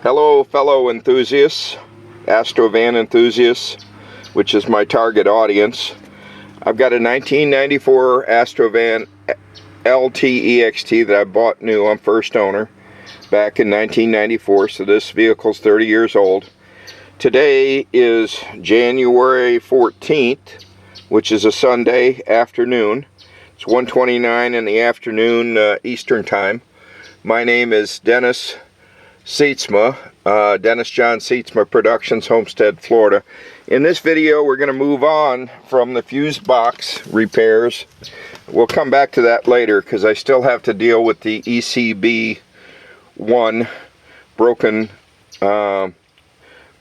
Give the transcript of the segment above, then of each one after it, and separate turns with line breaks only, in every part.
Hello fellow enthusiasts, Astro van enthusiasts, which is my target audience. I've got a 1994 Astro van LT-EXT that I bought new. I'm first owner back in 1994, so this vehicle's 30 years old. Today is January 14th, which is a Sunday afternoon. It's 1:29 in the afternoon Eastern time. My name is Dennis Sietsma, Dennis John Sietsma Productions, Homestead, Florida. In this video, we're going to move on from the fuse box repairs. We'll come back to that later because I still have to deal with the ECB1 broken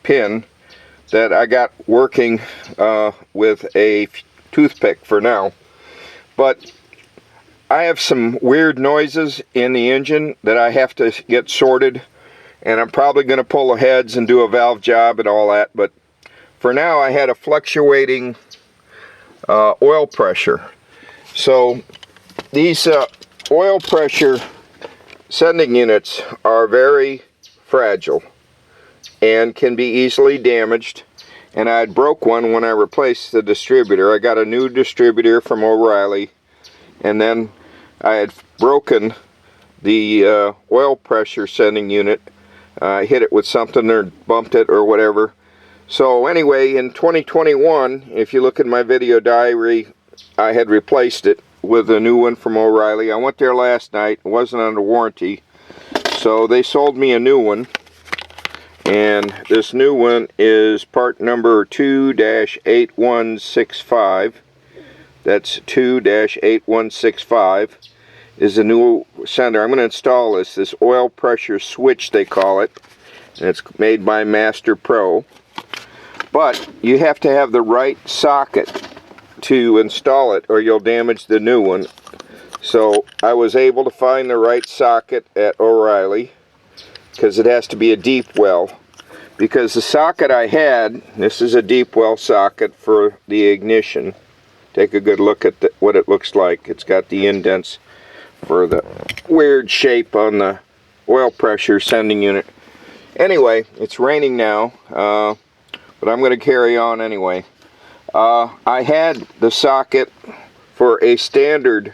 pin that I got working with a toothpick for now. But I have some weird noises in the engine that I have to get sorted. And I'm probably going to pull the heads and do a valve job and all that. But for now, I had a fluctuating oil pressure. So these oil pressure sending units are very fragile and can be easily damaged. And I broke one when I replaced the distributor. I got a new distributor from O'Reilly. And then I had broken the oil pressure sending unit. I hit it with something or bumped it or whatever. So anyway, in 2021, if you look at my video diary, I had replaced it with a new one from O'Reilly. I went there last night. It wasn't under warranty. So they sold me a new one. And this new one is part number 2-8165. That's 2-8165. Is a new sender. I'm going to install this oil pressure switch, they call it, and it's made by Master Pro. But you have to have the right socket to install it or you'll damage the new one. So I was able to find the right socket at O'Reilly because it has to be a deep well. Because the socket I had, this is a deep well socket for the ignition. Take a good look at what it looks like. It's got the indents for the weird shape on the oil pressure sending unit. Anyway, it's raining now, but I'm going to carry on anyway. I had the socket for a standard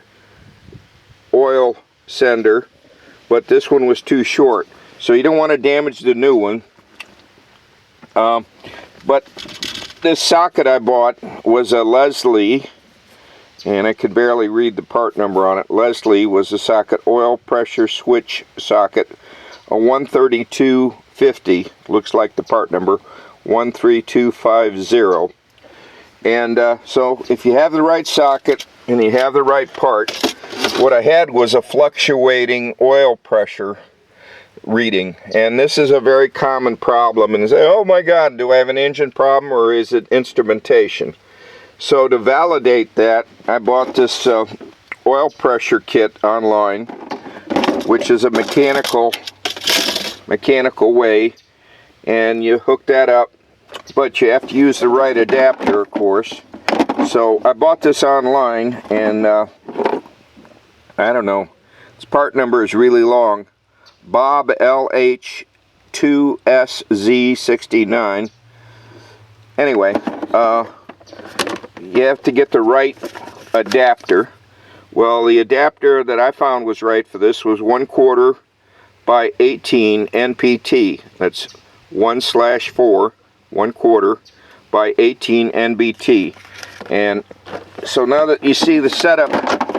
oil sender, but this one was too short. So you don't want to damage the new one. But this socket I bought was a Leslie, and I could barely read the part number on it. Leslie was a socket, oil pressure switch socket, a 13250, looks like the part number, 13250. And so if you have the right socket and you have the right part, what I had was a fluctuating oil pressure reading. And this is a very common problem. And you say, oh my God, do I have an engine problem or is it instrumentation? So to validate that, I bought this oil pressure kit online, which is a mechanical way, and you hook that up, but you have to use the right adapter, of course. So I bought this online, and I don't know, this part number is really long. Bob LH2SZ69. Anyway, you have to get the right adapter. Well, the adapter that I found was right for this was 1/4 by 18 NPT. That's 1/4, 1/4 by 18 NBT. And so now that you see the setup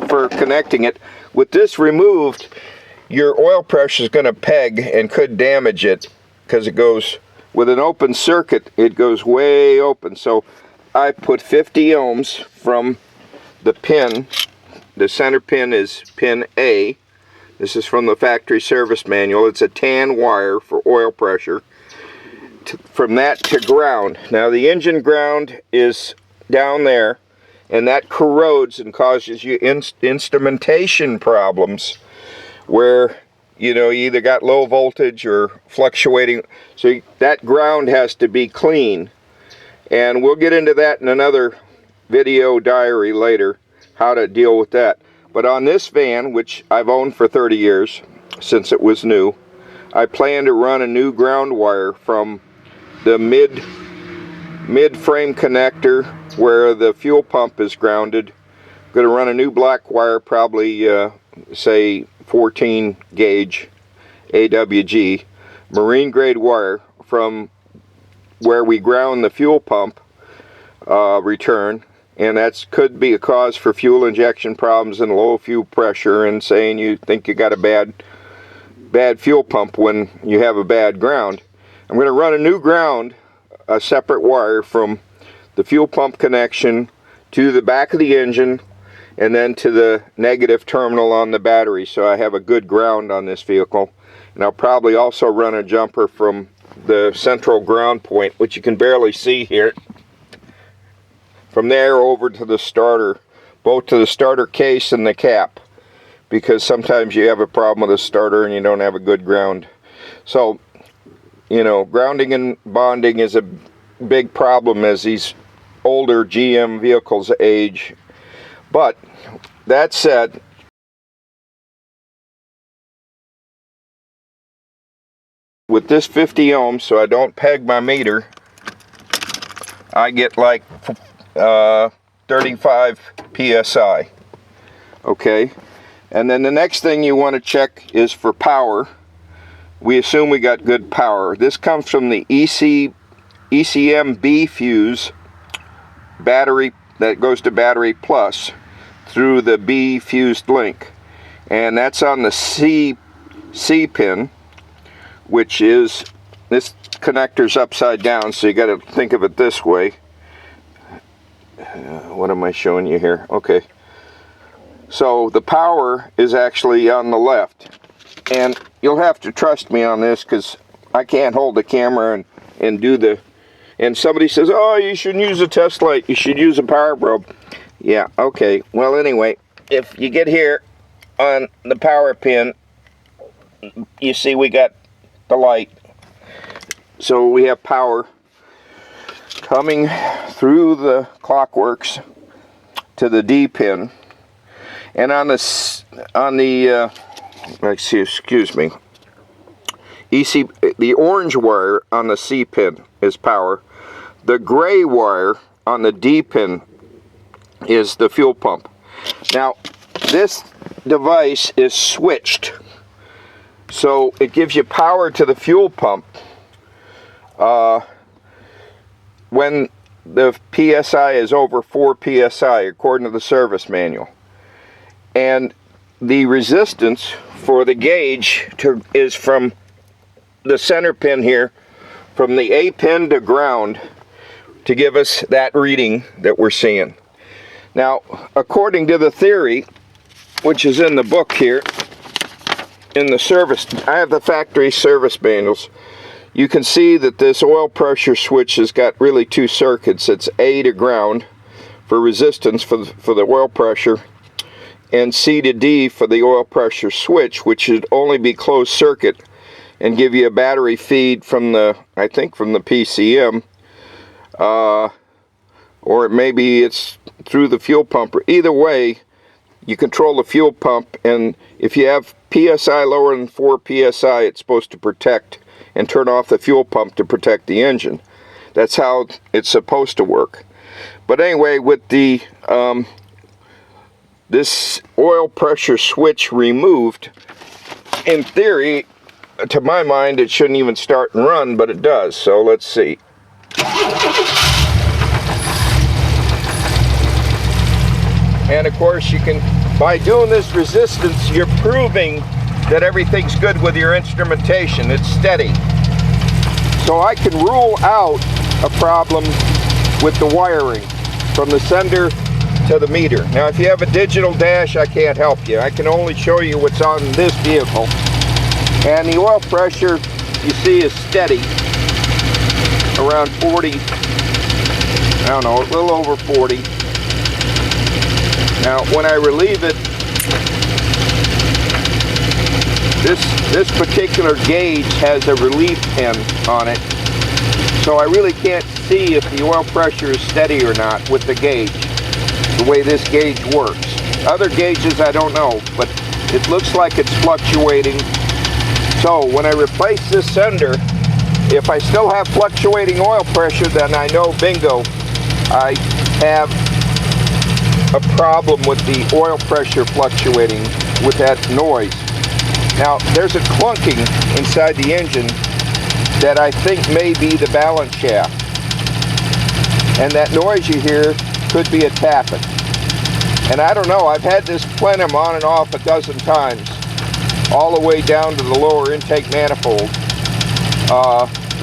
for connecting it, with this removed, your oil pressure is going to peg and could damage it because it goes, with an open circuit, it goes way open. So I put 50 ohms from the pin. The center pin is pin A. This is from the factory service manual. It's a tan wire for oil pressure. From that to ground. Now the engine ground is down there, and that corrodes and causes you instrumentation problems where you either got low voltage or fluctuating. So that ground has to be clean. And we'll get into that in another video diary later, how to deal with that. But on this van, which I've owned for 30 years, since it was new, I plan to run a new ground wire from the mid frame connector where the fuel pump is grounded. I'm going to run a new black wire, probably say 14 gauge AWG marine grade wire from where we ground the fuel pump return, and that could be a cause for fuel injection problems and low fuel pressure, and saying you think you got a bad fuel pump when you have a bad ground. I'm going to run a new ground, a separate wire from the fuel pump connection to the back of the engine and then to the negative terminal on the battery, so I have a good ground on this vehicle. And I'll probably also run a jumper from the central ground point, which you can barely see here, from there over to the starter, both to the starter case and the cap, because sometimes you have a problem with a starter and you don't have a good ground. So, you know, grounding and bonding is a big problem as these older GM vehicles age. But that said, with this 50 ohms, so I don't peg my meter, I get like 35 psi. Okay, and then the next thing you want to check is for power. We assume we got good power. This comes from the ECM B fuse battery that goes to battery plus through the B fused link, and that's on the C pin, which is, this connector's upside down, so you got to think of it this way. What am I showing you here? Okay, so the power is actually on the left, and you'll have to trust me on this because I can't hold the camera and do the, and somebody says, oh, you shouldn't use a test light, you should use a power probe. Yeah, okay, well anyway, if you get here on the power pin, you see we got the light. So we have power coming through the clockworks to the D pin, and on the excuse me, the orange wire on the C pin is power. The gray wire on the D pin is the fuel pump. Now this device is switched, so it gives you power to the fuel pump when the PSI is over 4 PSI according to the service manual. And the resistance for the gauge is from the center pin here, from the A pin to ground, to give us that reading that we're seeing. Now, according to the theory, which is in the book here, in the service, I have the factory service manuals, you can see that this oil pressure switch has got really two circuits. It's A to ground for resistance for the oil pressure, and C to D for the oil pressure switch, which should only be closed circuit and give you a battery feed from the, I think from the PCM, or maybe it's through the fuel pump. Either way, you control the fuel pump, and if you have PSI lower than 4 PSI, it's supposed to protect and turn off the fuel pump to protect the engine. That's how it's supposed to work. But anyway, with the this oil pressure switch removed, in theory, to my mind, it shouldn't even start and run, but it does. So let's see. And of course, you can, by doing this resistance, you're proving that everything's good with your instrumentation. It's steady. So I can rule out a problem with the wiring from the sender to the meter. Now, if you have a digital dash, I can't help you. I can only show you what's on this vehicle. And the oil pressure, you see, is steady, around 40, I don't know, a little over 40. Now, when I relieve it, this particular gauge has a relief pin on it, so I really can't see if the oil pressure is steady or not with the gauge, the way this gauge works. Other gauges I don't know, but it looks like it's fluctuating So when I replace this sender, if I still have fluctuating oil pressure, then I know, bingo, I have a problem with the oil pressure fluctuating with that noise. Now, there's a clunking inside the engine that I think may be the balance shaft. And that noise you hear could be a tapping. And I don't know, I've had this plenum on and off a dozen times, all the way down to the lower intake manifold,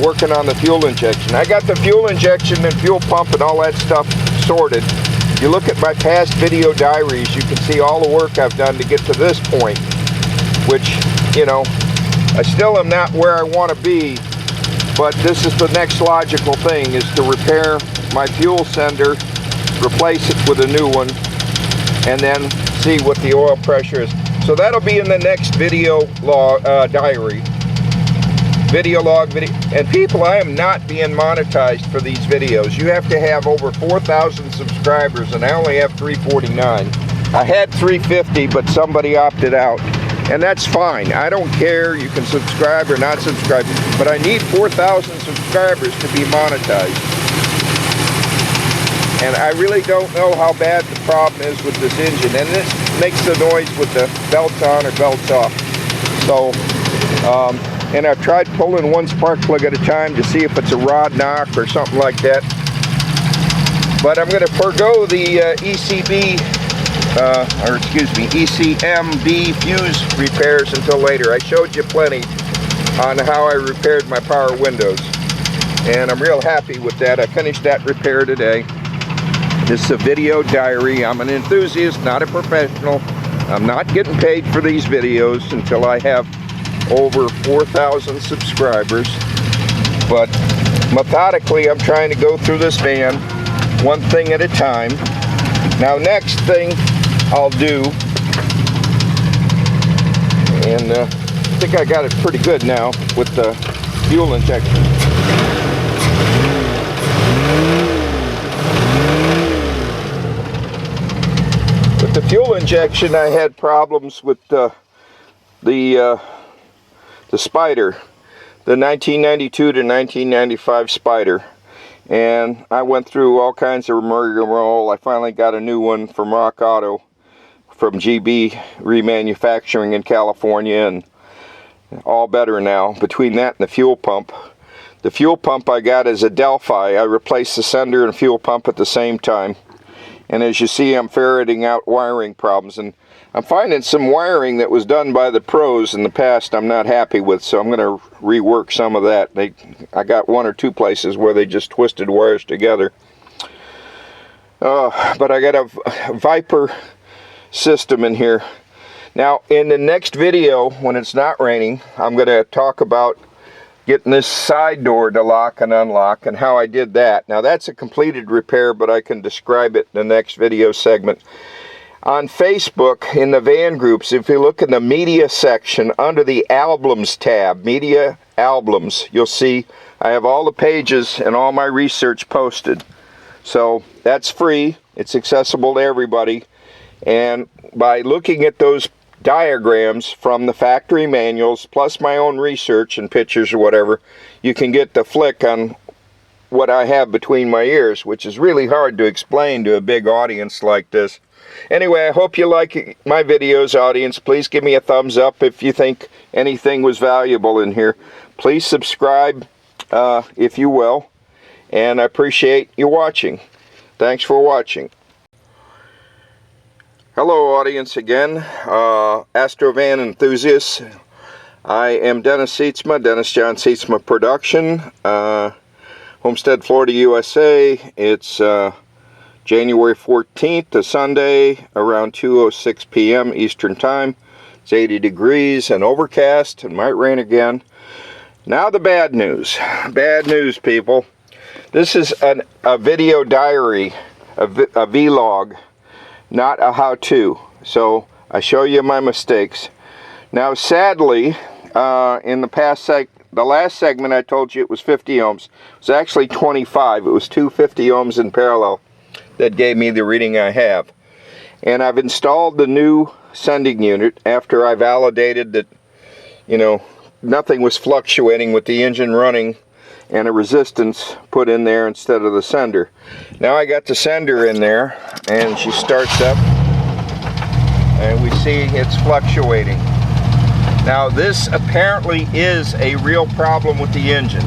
working on the fuel injection. I got the fuel injection and fuel pump and all that stuff sorted. If you look at my past video diaries, you can see all the work I've done to get to this point, which, you know, I still am not where I want to be, but this is the next logical thing, is to repair my fuel sender, replace it with a new one, and then see what the oil pressure is. So that'll be in the next video log, diary. Video log, and people, I am not being monetized for these videos. You have to have over 4,000 subscribers, and I only have 349. I had 350, but somebody opted out, and that's fine. I don't care. You can subscribe or not subscribe, but I need 4,000 subscribers to be monetized. And I really don't know how bad the problem is with this engine, and this makes the noise with the belts on or belts off. So, and I've tried pulling one spark plug at a time to see if it's a rod knock or something like that. But I'm going to forego the ECMB fuse repairs until later. I showed you plenty on how I repaired my power windows, and I'm real happy with that. I finished that repair today. This is a video diary. I'm an enthusiast, not a professional. I'm not getting paid for these videos until I have over 4,000 subscribers, but methodically I'm trying to go through this van one thing at a time. Now, next thing I'll do, and I think I got it pretty good now with the fuel injection. With the fuel injection, I had problems with the Spider, the 1992 to 1995 Spider, and I went through all kinds of rigmarole. I finally got a new one from Rock Auto, from GB Remanufacturing in California, and all better now. Between that and the fuel pump I got is a Delphi. I replaced the sender and fuel pump at the same time, and as you see, I'm ferreting out wiring problems, and I'm finding some wiring that was done by the pros in the past I'm not happy with, so I'm going to rework some of that. I got one or two places where they just twisted wires together. But I got a Viper system in here. Now, in the next video, when it's not raining, I'm going to talk about getting this side door to lock and unlock and how I did that. Now, that's a completed repair, but I can describe it in the next video segment. On Facebook, in the van groups, if you look in the media section under the albums tab, media albums, you'll see I have all the pages and all my research posted. So that's free. It's accessible to everybody. And by looking at those diagrams from the factory manuals, plus my own research and pictures or whatever, you can get the flick on what I have between my ears, which is really hard to explain to a big audience like this. Anyway, I hope you like my videos, audience. Please give me a thumbs up if you think anything was valuable in here. Please subscribe if you will, and I appreciate you watching. Thanks for watching. Hello, audience, again. Astro van enthusiasts. I am Dennis Sietsma, Dennis John Sietsma Production, Homestead, Florida, USA. It's January 14th, a Sunday, around 2:06 p.m. Eastern Time. It's 80 degrees and overcast, and might rain again. Now the bad news. Bad news, people. This is a video diary, a vlog, not a how-to. So I show you my mistakes. Now, sadly, in the last segment I told you it was 50 ohms. It was actually 25. It was 250 ohms in parallel that gave me the reading I have. And I've installed the new sending unit after I validated that, you know, nothing was fluctuating with the engine running and a resistance put in there instead of the sender. Now I got the sender in there and she starts up and we see it's fluctuating. Now this apparently is a real problem with the engine,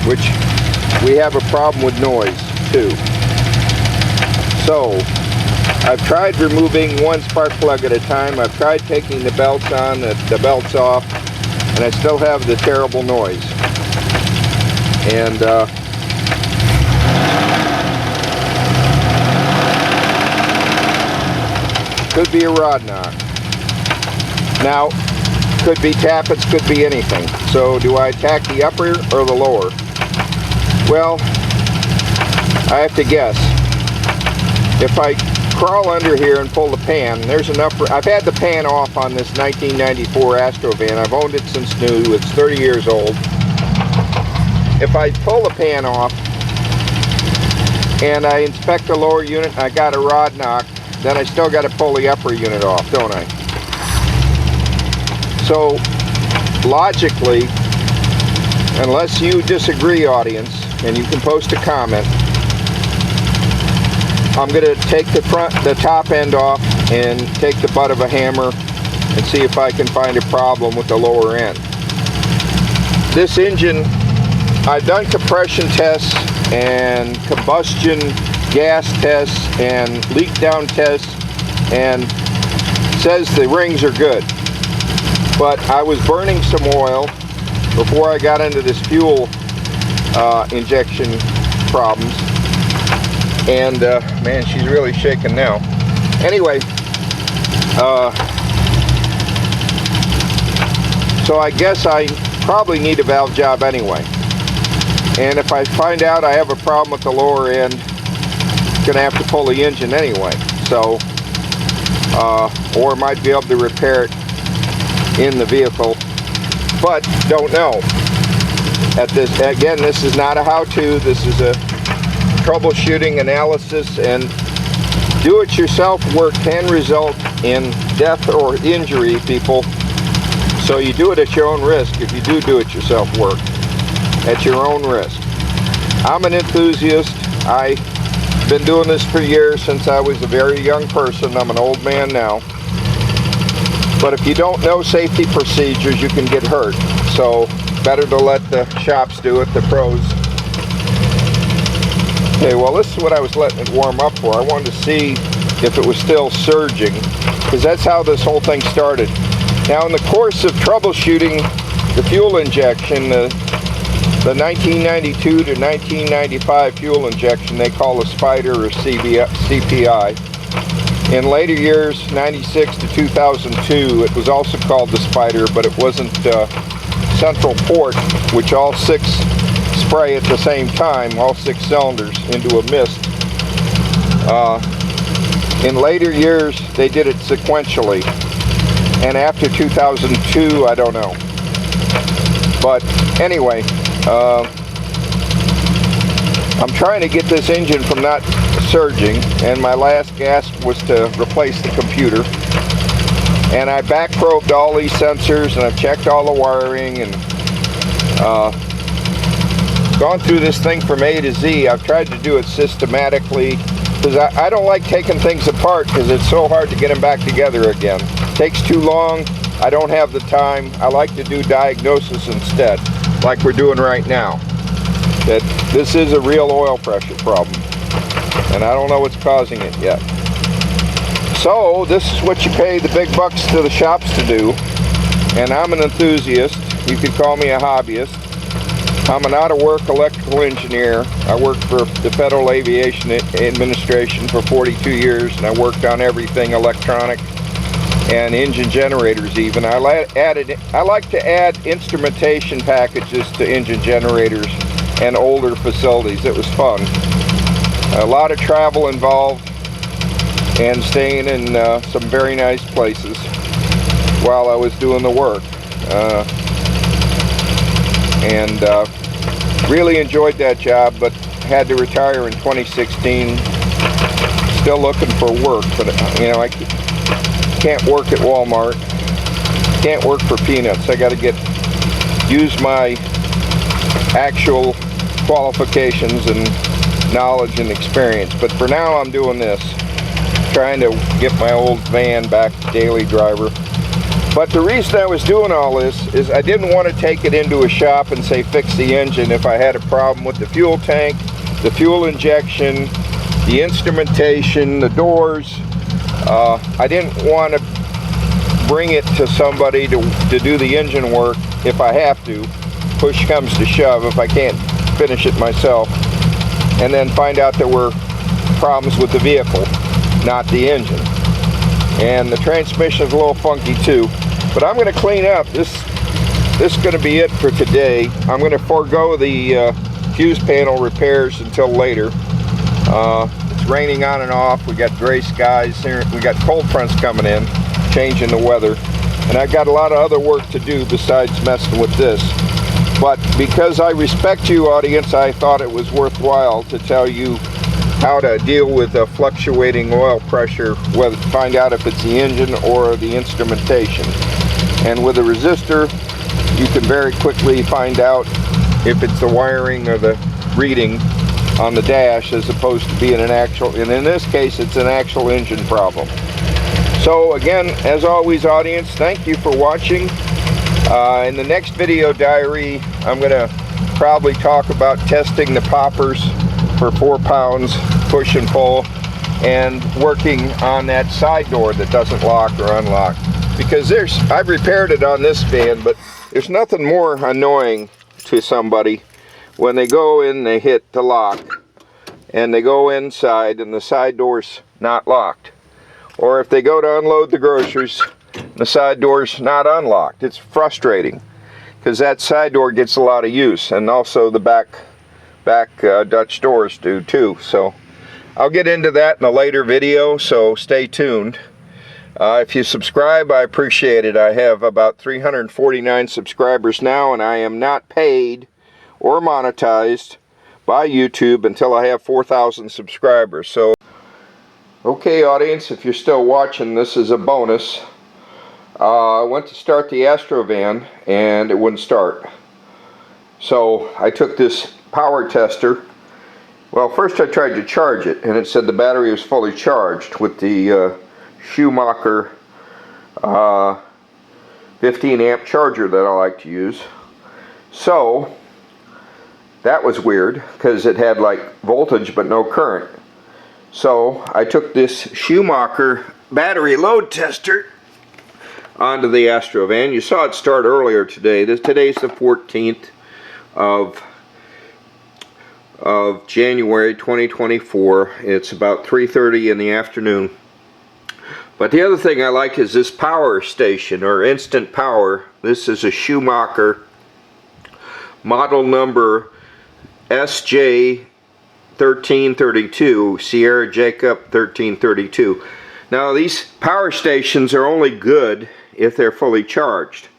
which we have a problem with noise too. So I've tried removing one spark plug at a time. I've tried taking the belts on, the belts off, and I still have the terrible noise. And could be a rod knock. Now, could be tappets, could be anything. So do I attack the upper or the lower? Well, I have to guess. If I crawl under here and pull the pan, there's an upper. I've had the pan off on this 1994 Astro van. I've owned it since new. It's 30 years old. If I pull the pan off and I inspect the lower unit, I got a rod knock, then I still got to pull the upper unit off, don't I? So logically, unless you disagree, audience, and you can post a comment, I'm going to take the top end off and take the butt of a hammer and see if I can find a problem with the lower end. This engine, I've done compression tests and combustion gas tests and leak down tests, and says the rings are good. But I was burning some oil before I got into this fuel injection problems. And man, she's really shaking now. Anyway, so I guess I probably need a valve job anyway. And if I find out I have a problem with the lower end, I'm gonna have to pull the engine anyway. So, or might be able to repair it in the vehicle, but don't know. At this, again, this is not a how-to. This is a troubleshooting analysis, and do-it-yourself work can result in death or injury, people. So you do it at your own risk if you do it-yourself work at your own risk. I'm an enthusiast. I've been doing this for years, since I was a very young person. I'm an old man now. But if you don't know safety procedures, you can get hurt. So better to let the shops do it, the pros. Okay, well, this is what I was letting it warm up for. I wanted to see if it was still surging, because that's how this whole thing started. Now, in the course of troubleshooting the fuel injection, the 1992 to 1995 fuel injection, they call a spider or CPI. In later years, 96 to 2002, it was also called the spider, but it wasn't central port, which all 6 spray at the same time, all 6 cylinders into a mist. In later years, they did it sequentially, and after 2002, I don't know. But anyway, I'm trying to get this engine from not surging, and my last gasp was to replace the computer. And I back probed all these sensors, and I've checked all the wiring, and gone through this thing from A to Z. I've tried to do it systematically, because I don't like taking things apart, because it's so hard to get them back together again. It takes too long. I don't have the time. I like to do diagnosis instead, like we're doing right now. That this is a real oil pressure problem, and I don't know what's causing it yet. So this is what you pay the big bucks to the shops to do, and I'm an enthusiast. You could call me a hobbyist. I'm an out-of-work electrical engineer. I worked for the Federal Aviation Administration for 42 years, and I worked on everything electronic and engine generators even. I like to add instrumentation packages to engine generators and older facilities. It was fun. A lot of travel involved, and staying in some very nice places while I was doing the work. Really enjoyed that job, but had to retire in 2016. Still looking for work, but you know, I can't work at Walmart. can't work for peanuts. I got to use my actual qualifications and knowledge and experience. But for now, I'm doing this, trying to get my old van back to daily driver. But the reason I was doing all this is I didn't want to take it into a shop and say fix the engine if I had a problem with the fuel tank, the fuel injection, the instrumentation, the doors. I didn't want to bring it to somebody to do the engine work if I have to. Push comes to shove if I can't finish it myself. And then find out there were problems with the vehicle, not the engine. And the transmission is a little funky too. But I'm going to clean up. This is going to be it for today. I'm going to forego the fuse panel repairs until later. It's raining on and off. We got gray skies here. We got cold fronts coming in, changing the weather. And I've got a lot of other work to do besides messing with this. But because I respect you, audience, I thought it was worthwhile to tell you how to deal with the fluctuating oil pressure, whether find out if it's the engine or the instrumentation. And with a resistor, you can very quickly find out if it's the wiring or the reading on the dash as opposed to being an actual, and in this case it's an actual engine problem. So again, as always, audience, thank you for watching. In the next video diary, I'm going to probably talk about testing the poppers for 4 pounds, push and pull, and working on that side door that doesn't lock or unlock. Because I've repaired it on this van, but there's nothing more annoying to somebody when they go in, they hit the lock, and they go inside and the side door's not locked. Or if they go to unload the groceries, the side door's not unlocked. It's frustrating because that side door gets a lot of use, and also the back Dutch doors do too. So I'll get into that in a later video, so stay tuned. If you subscribe, I appreciate it. I have about 349 subscribers now, and I am not paid or monetized by YouTube until I have 4,000 subscribers. So, okay, audience, if you're still watching, this is a bonus. I went to start the Astro van, and it wouldn't start. So I took this power tester. Well, first I tried to charge it, and it said the battery was fully charged with the Schumacher 15 amp charger that I like to use. So that was weird because it had like voltage but no current. So I took this Schumacher battery load tester onto the Astro van. You saw it start earlier today. Today's the 14th of January 2024. It's about 3:30 in the afternoon. But the other thing I like is this power station, or instant power. This is a Schumacher model number SJ1332, Sierra Jacob 1332. Now these power stations are only good if they're fully charged.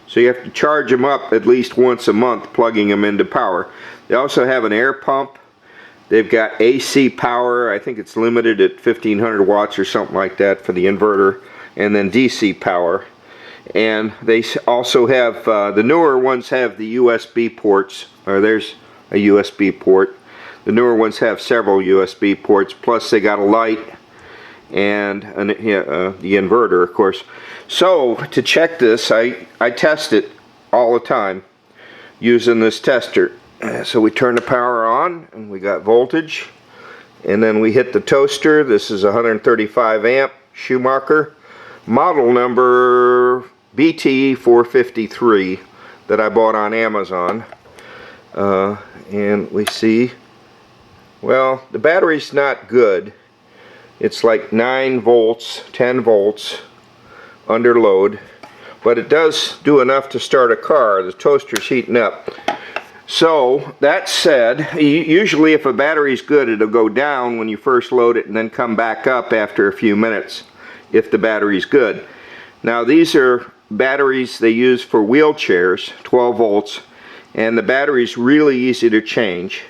So you have to charge them up at least once a month, plugging them into power. They also have an air pump. They've got AC power. I think it's limited at 1500 watts or something like that for the inverter, and then DC power. And they also have, the newer ones have the USB ports, or there's a USB port. The newer ones have several USB ports, plus they got a light and the inverter, of course. So to check this, I test it all the time using this tester. So we turn the power on, and we got voltage, and then we hit the toaster. This is 135 amp Schumacher, model number BT453 that I bought on Amazon. And we see, well, the battery's not good. It's like 9 volts, 10 volts under load, but it does do enough to start a car. The toaster's heating up. So that said, usually if a battery's good, it'll go down when you first load it and then come back up after a few minutes if the battery's good. Now these are batteries they use for wheelchairs, 12 volts, and the battery's really easy to change.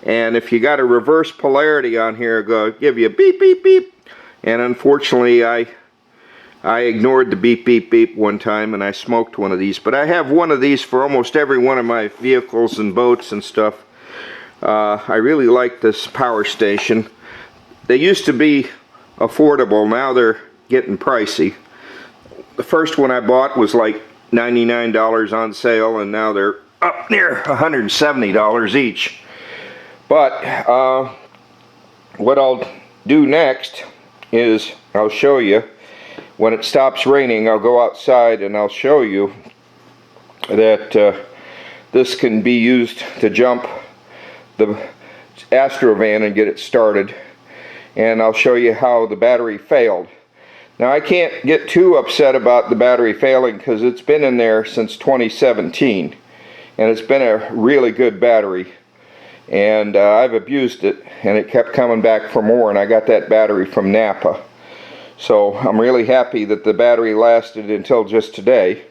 And if you got a reverse polarity on here, it'll give you a beep beep beep. And unfortunately I I ignored the beep beep beep one time and I smoked one of these, but I have one of these for almost every one of my vehicles and boats and stuff. I really like this power station. They used to be affordable, now they're getting pricey. The first one I bought was like $99 on sale, and now they're up near $170 each. But what I'll do next is I'll show you when it stops raining. I'll go outside and I'll show you that this can be used to jump the Astro van and get it started, and I'll show you how the battery failed. Now I can't get too upset about the battery failing because it's been in there since 2017 and it's been a really good battery, and I've abused it and it kept coming back for more, and I got that battery from Napa. So I'm really happy that the battery lasted until just today,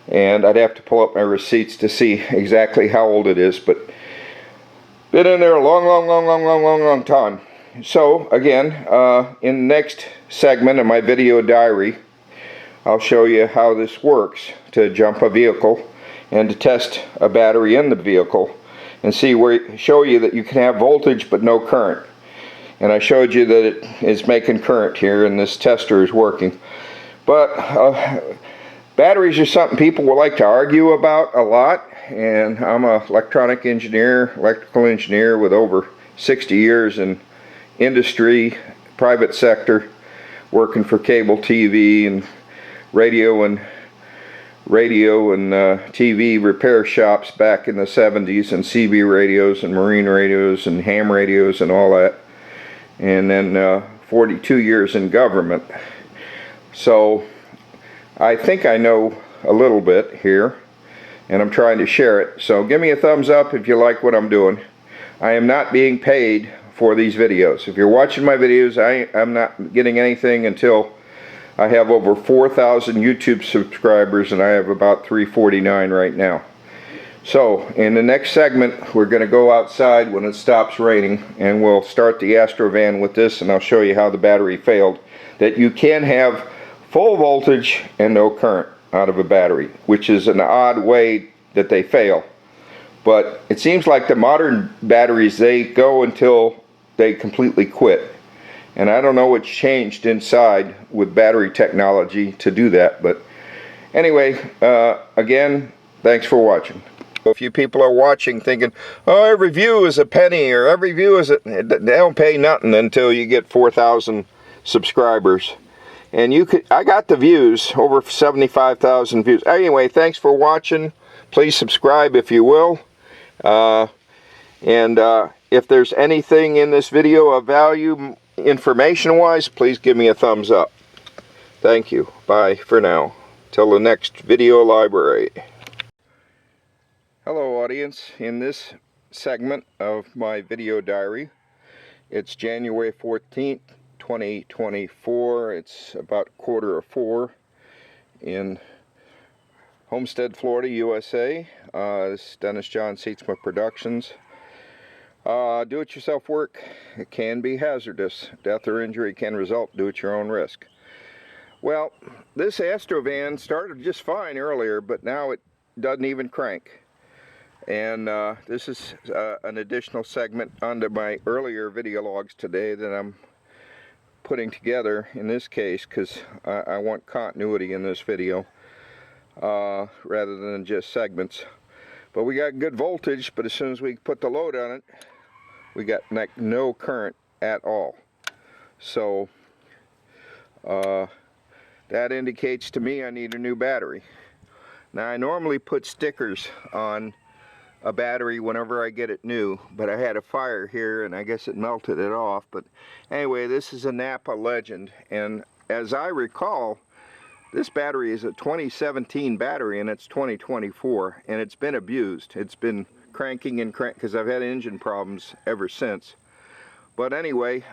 and I'd have to pull up my receipts to see exactly how old it is, but been in there a long time. So again, in the next segment of my video diary, I'll show you how this works to jump a vehicle and to test a battery in the vehicle and show you that you can have voltage but no current. And I showed you that it is making current here and this tester is working. But batteries are something people will like to argue about a lot, and I'm an electrical engineer with over 60 years in industry, private sector, working for cable TV and radio and TV repair shops back in the 70s, and CB radios and marine radios and ham radios and all that, and then 42 years in government. So I think I know a little bit here, and I'm trying to share it. So give me a thumbs up if you like what I'm doing. I am not being paid for these videos. If you're watching my videos, I'm not getting anything until I have over 4,000 YouTube subscribers, and I have about 349 right now. So in the next segment, we're going to go outside when it stops raining, and we'll start the Astro van with this, and I'll show you how the battery failed. That you can have full voltage and no current out of a battery, which is an odd way that they fail. But it seems like the modern batteries, they go until they completely quit. And I don't know what's changed inside with battery technology to do that. But anyway, again, thanks for watching. A few people are watching thinking, oh, every view is a penny, or every view is they don't pay nothing until you get 4,000 subscribers. And I got the views, over 75,000 views. Anyway, thanks for watching. Please subscribe if you will. If there's anything in this video of value information-wise, please give me a thumbs up. Thank you. Bye for now. Till the next video library. Hello audience. In this segment of my video diary, it's January 14th, 2024. It's about 3:45 in Homestead, Florida, USA. This is Dennis John Seatsma Productions. Do-it-yourself work, it can be hazardous. Death or injury can result. Do at your own risk. Well, this Astro van started just fine earlier, but now it doesn't even crank. And this is an additional segment onto my earlier video logs today that I'm putting together in this case, because I want continuity in this video rather than just segments. But we got good voltage, but as soon as we put the load on it, we got like no current at all. So that indicates to me I need a new battery. Now I normally put stickers on a battery whenever I get it new, but I had a fire here and I guess it melted it off. But anyway, this is a Napa Legend, and as I recall, this battery is a 2017 battery and it's 2024, and it's been abused. It's been cranking and because I've had engine problems ever since. But anyway,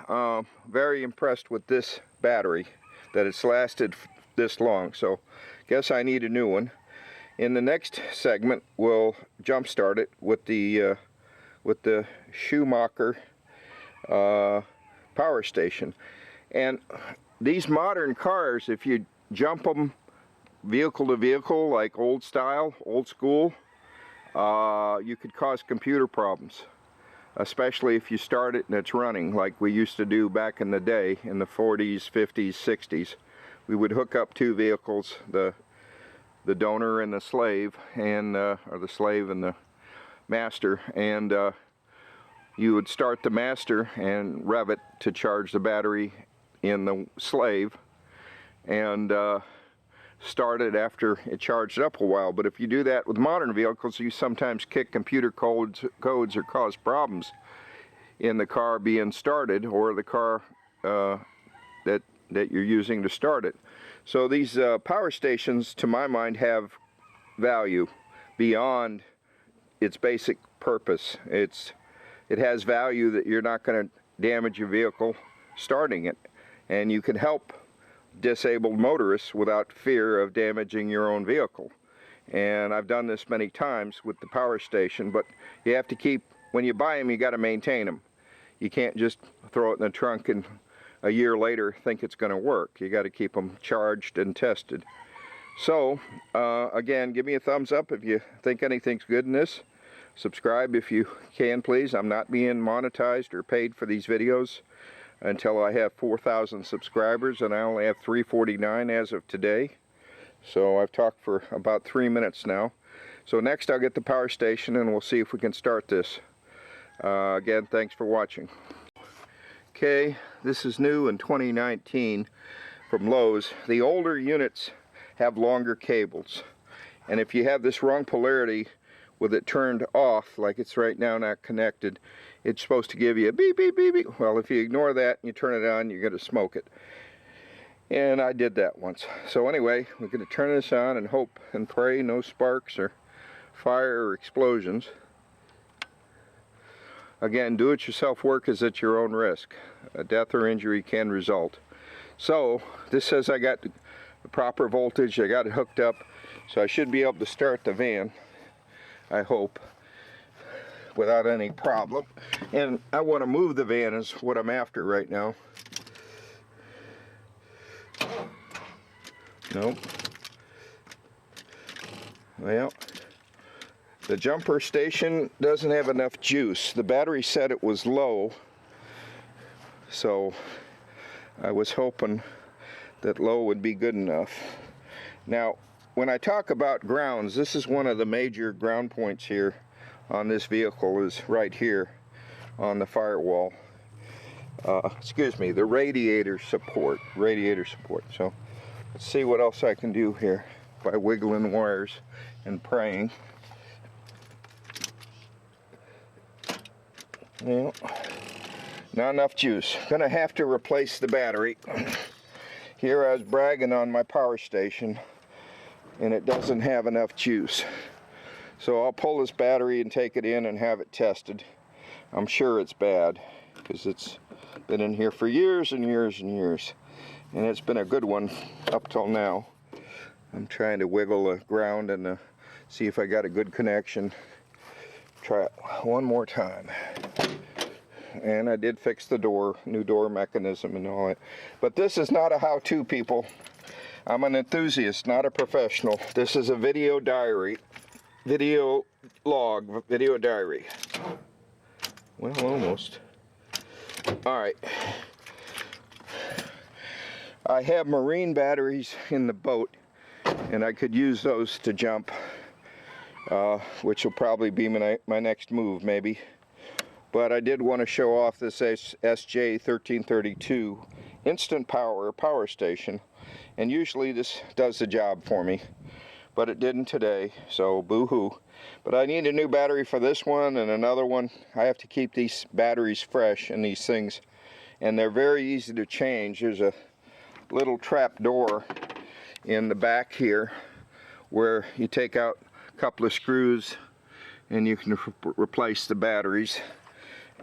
very impressed with this battery, that it's lasted this long. So guess I need a new one. In the next segment, we'll jump start it with the Schumacher power station. And these modern cars, if you jump them vehicle to vehicle, like old style, old school, you could cause computer problems, especially if you start it and it's running, like we used to do back in the day in the 40s, 50s, 60s. We would hook up two vehicles, the donor and the slave, and or the slave and the master, and you would start the master and rev it to charge the battery in the slave, and start it after it charged up a while. But if you do that with modern vehicles, you sometimes kick computer codes or cause problems in the car being started, or the car that you're using to start it. So these power stations, to my mind, have value beyond its basic purpose. It has value that you're not going to damage your vehicle starting it, and you can help disabled motorists without fear of damaging your own vehicle. And I've done this many times with the power station, but you have to keep, when you buy them, you got to maintain them. You can't just throw it in the trunk and a year later think it's going to work. You got to keep them charged and tested. So again, give me a thumbs up if you think anything's good in this. Subscribe if you can, please. I'm not being monetized or paid for these videos until I have 4,000 subscribers, and I only have 349 as of today. So I've talked for about 3 minutes now. So next I'll get the power station and we'll see if we can start this. Again, thanks for watching. Okay, this is new in 2019 from Lowe's. The older units have longer cables, and if you have this wrong polarity with it turned off, like it's right now not connected, it's supposed to give you a beep, beep, beep, beep. Well, if you ignore that and you turn it on, you're going to smoke it. And I did that once. So anyway, we're going to turn this on and hope and pray no sparks or fire or explosions. Again, do-it-yourself work is at your own risk. A death or injury can result. So this says I got the proper voltage, I got it hooked up, so I should be able to start the van, I hope, without any problem. And I want to move the van is what I'm after right now. Nope. Well, the jumper station doesn't have enough juice. The battery said it was low, so I was hoping that low would be good enough. Now, when I talk about grounds, this is one of the major ground points here on this vehicle, is right here on the firewall. Excuse me, the radiator support. So let's see what else I can do here by wiggling wires and praying. Well, not enough juice. Gonna have to replace the battery. Here I was bragging on my power station, and it doesn't have enough juice. So I'll pull this battery and take it in and have it tested. I'm sure it's bad, because it's been in here for years and years and years. And it's been a good one up till now. I'm trying to wiggle the ground and see if I got a good connection. Try it one more time. And I did fix the door, new door mechanism and all that. But this is not a how-to, people. I'm an enthusiast, not a professional. This is a video diary. Video log, video diary. Well, almost. Alright. I have marine batteries in the boat, and I could use those to jump, which will probably be my next move, maybe. But I did want to show off this SJ1332 instant power station, and usually this does the job for me, but it didn't today, so boo-hoo. But I need a new battery for this one and another one. I have to keep these batteries fresh in these things, and they're very easy to change. There's a little trap door in the back here where you take out a couple of screws and you can replace the batteries.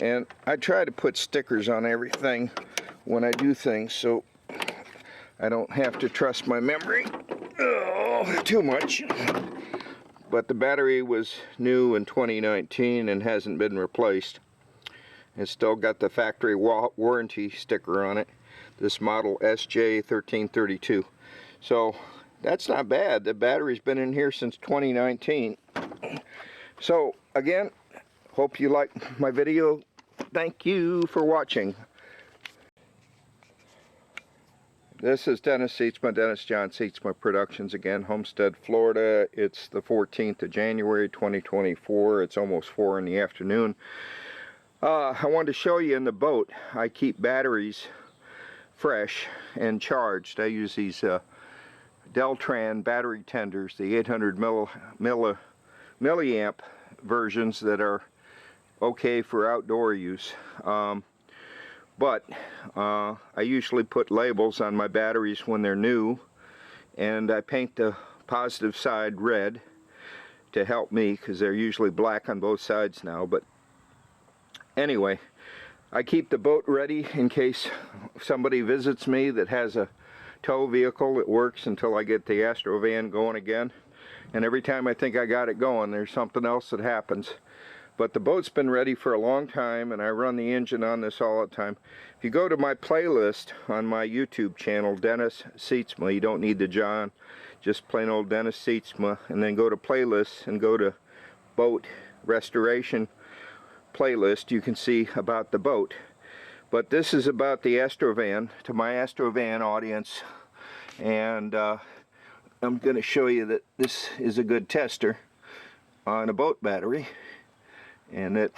And I try to put stickers on everything when I do things, so I don't have to trust my memory too much. But the battery was new in 2019 and hasn't been replaced. It's still got the factory warranty sticker on it. This model SJ1332. So that's not bad. The battery's been in here since 2019. So again, hope you like my video. Thank you for watching. This is Dennis Seatsma, Dennis John Seatsma Productions again, Homestead, Florida. It's the 14th of January 2024. It's almost 4 in the afternoon. I wanted to show you in the boat, I keep batteries fresh and charged. I use these Deltran battery tenders, the 800 milliamp versions that are okay for outdoor use. But I usually put labels on my batteries when they're new, and I paint the positive side red to help me, because they're usually black on both sides now. But anyway, I keep the boat ready in case somebody visits me that has a tow vehicle that works until I get the Astro van going again. And every time I think I got it going, there's something else that happens. But the boat's been ready for a long time, and I run the engine on this all the time. If you go to my playlist on my YouTube channel, Dennis Seatsma, you don't need the John, just plain old Dennis Seatsma, and then go to playlists and go to boat restoration playlist. You can see about the boat. But this is about the Astro van, to my Astro van audience, and I'm going to show you that this is a good tester on a boat battery. And it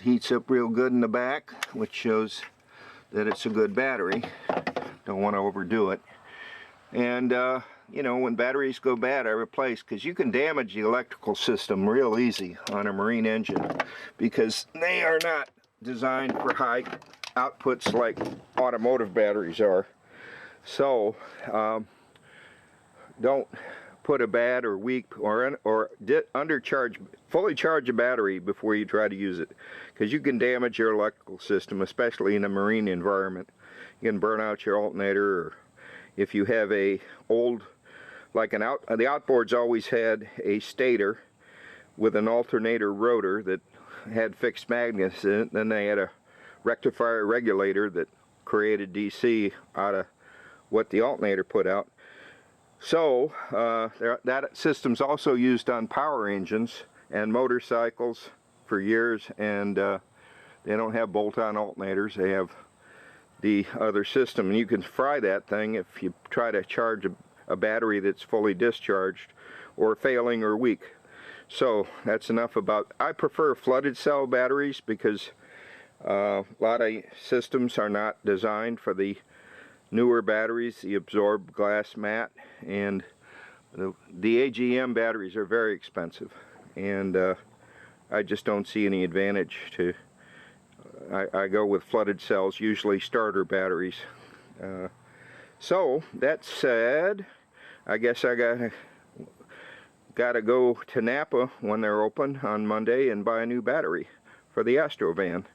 heats up real good in the back, which shows that it's a good battery. Don't want to overdo it. And you know, when batteries go bad, I replace, because you can damage the electrical system real easy on a marine engine, because they are not designed for high outputs like automotive batteries are. So don't put a bad or weak or undercharge, fully charge a battery before you try to use it, because you can damage your electrical system, especially in a marine environment. You can burn out your alternator, or if you have a old, like the outboards always had a stator with an alternator rotor that had fixed magnets in it. Then they had a rectifier regulator that created DC out of what the alternator put out. So that system's also used on power engines and motorcycles for years, and they don't have bolt-on alternators. They have the other system, and you can fry that thing if you try to charge a battery that's fully discharged or failing or weak. So that's enough about. I prefer flooded cell batteries, because a lot of systems are not designed for the newer batteries, the absorbed glass mat, and the AGM batteries are very expensive, and I just don't see any advantage to. I go with flooded cells, usually starter batteries. So that said, I guess I gotta go to Napa when they're open on Monday and buy a new battery for the Astro van.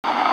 All